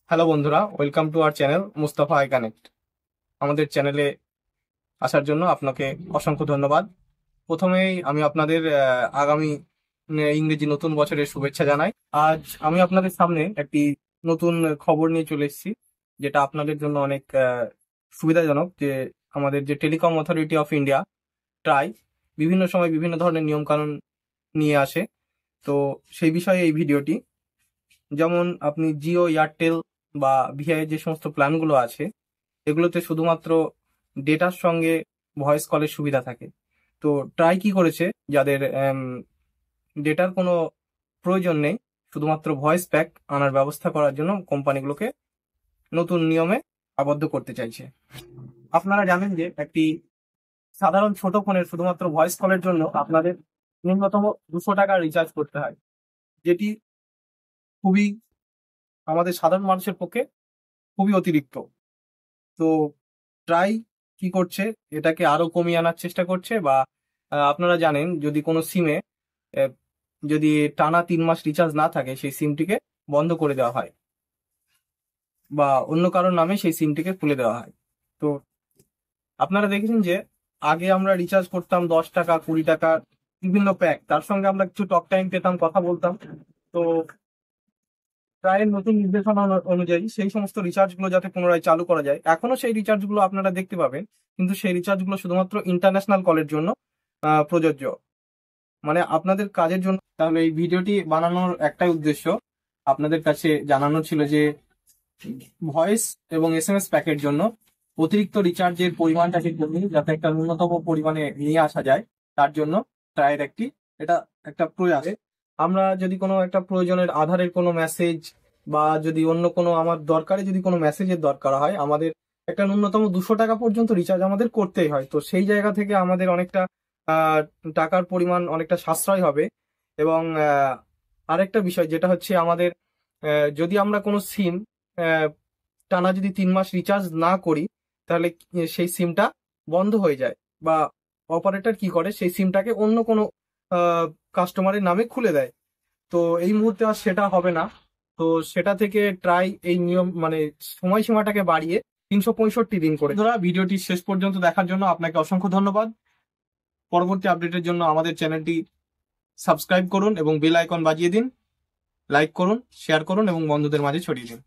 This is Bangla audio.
হ্যালো বন্ধুরা, welcome to our channel Mustafa I connect. আমাদের চ্যানেলে আসার জন্য আপনাকে অসংখ্য ধন্যবাদ। প্রথমেই আমি আপনাদের আগামী ইংরেজি নতুন বছরের শুভেচ্ছা জানাই। আজ আমি আপনাদের সামনে একটি নতুন খবর নিয়ে চলে এসেছি, যেটা আপনাদের জন্য অনেক সুবিধাজনক। যে আমাদের যে telecom authority of India try বিভিন্ন সময় বিভিন্ন ধরনের নিয়মকানুন নিয়ে আসে। তো সেই বিষয়ে এই ভিডিওটি। যেমন আপনি জিও, এয়ারটেল বা ভিআই যে সমস্ত প্ল্যানগুলো আছে, এগুলোতে শুধুমাত্র ডেটার সঙ্গে ভয়েস কলের সুবিধা থাকে। তো ট্রাই কি করেছে, যাদের ডেটার কোনো প্রয়োজন নেই, শুধুমাত্র ভয়েস প্যাক আনার ব্যবস্থা করার জন্য কোম্পানিগুলোকে নতুন নিয়মে আবদ্ধ করতে চাইছে। আপনারা জানেন যে একটি সাধারণ ছোট ফোনের শুধুমাত্র ভয়েস কলের জন্য আপনাদের ন্যূনতম 200 টাকা রিচার্জ করতে হয়, যেটি খুবই আমাদের সাধারণ মানুষের পক্ষে খুবই অতিরিক্ত। তো ট্রাই কি করছে, এটাকে আরো কমিয়ে আনার চেষ্টা করছে। বা আপনারা জানেন, যদি কোনো সিমে যদি টানা 3 মাস রিচার্জ না থাকে, সেই সিমটিকে বন্ধ করে দেওয়া হয় বা অন্য কারোর নামে সেই সিমটিকে খুলে দেওয়া হয়। তো আপনারা দেখেছেন যে আগে আমরা রিচার্জ করতাম 10 টাকা, 20 টাকা, বিভিন্ন প্যাক, তার সঙ্গে আমরা কিছু টক টাইম পেতাম, কথা বলতাম। তো ট্রাইয়ের নতুন নির্দেশনা অনুযায়ী সেই সমস্ত রিচার্জ গুলো যাতে পুনরায় চালু করা যায়। এখনো সেই রিচার্জ গুলো আপনারা দেখতে পাবেন, কিন্তু সেই রিচার্জ গুলো শুধুমাত্র ইন্টারন্যাশনাল কলের জন্য প্রযোজ্য, মানে আপনাদের কাজের জন্য। তাহলে এই ভিডিওটি বানানোর একটাই উদ্দেশ্য, আপনাদের কাছে জানানো ছিল যে ভয়েস এবং এসএমএস প্যাকের জন্য অতিরিক্ত রিচার্জের পরিমাণটাকে কমিয়ে যাতে একটা ন্যূনতম পরিমাণে নিয়ে আসা যায়, তার জন্য ট্রাইয়ের এটা একটা প্রয়াস। আমরা যদি কোনো একটা প্রয়োজনের আধারের কোনো মেসেজ বা যদি অন্য কোনো আমার দরকারে যদি কোনো মেসেজের দরকার হয়, আমাদের একটা ন্যূনতম 200 টাকা পর্যন্ত রিচার্জ আমাদের করতেই হয়। তো সেই জায়গা থেকে আমাদের অনেকটা আহ, টাকার পরিমাণ অনেকটা সাশ্রয় হবে। এবং আরেকটা বিষয় যেটা হচ্ছে, আমাদের যদি আমরা কোনো সিম টানা যদি 3 মাস রিচার্জ না করি, তাহলে সেই সিমটা বন্ধ হয়ে যায়, বা অপারেটর কি করে, সেই সিমটাকে অন্য কোনো কাস্টমারের নামে খুলে দেয়। তো এই মুহূর্তে আর সেটা হবে না। তো সেটা থেকে ট্রাই এই নিয়ম, মানে সময়সীমাটাকে বাড়িয়ে 365 দিন করে। ধরা ভিডিওটি শেষ পর্যন্ত দেখার জন্য আপনাকে অসংখ্য ধন্যবাদ। পরবর্তী আপডেটের জন্য আমাদের চ্যানেলটি সাবস্ক্রাইব করুন এবং বেল আইকন বাজিয়ে দিন। লাইক করুন, শেয়ার করুন এবং বন্ধুদের মাঝে ছড়িয়ে দিন।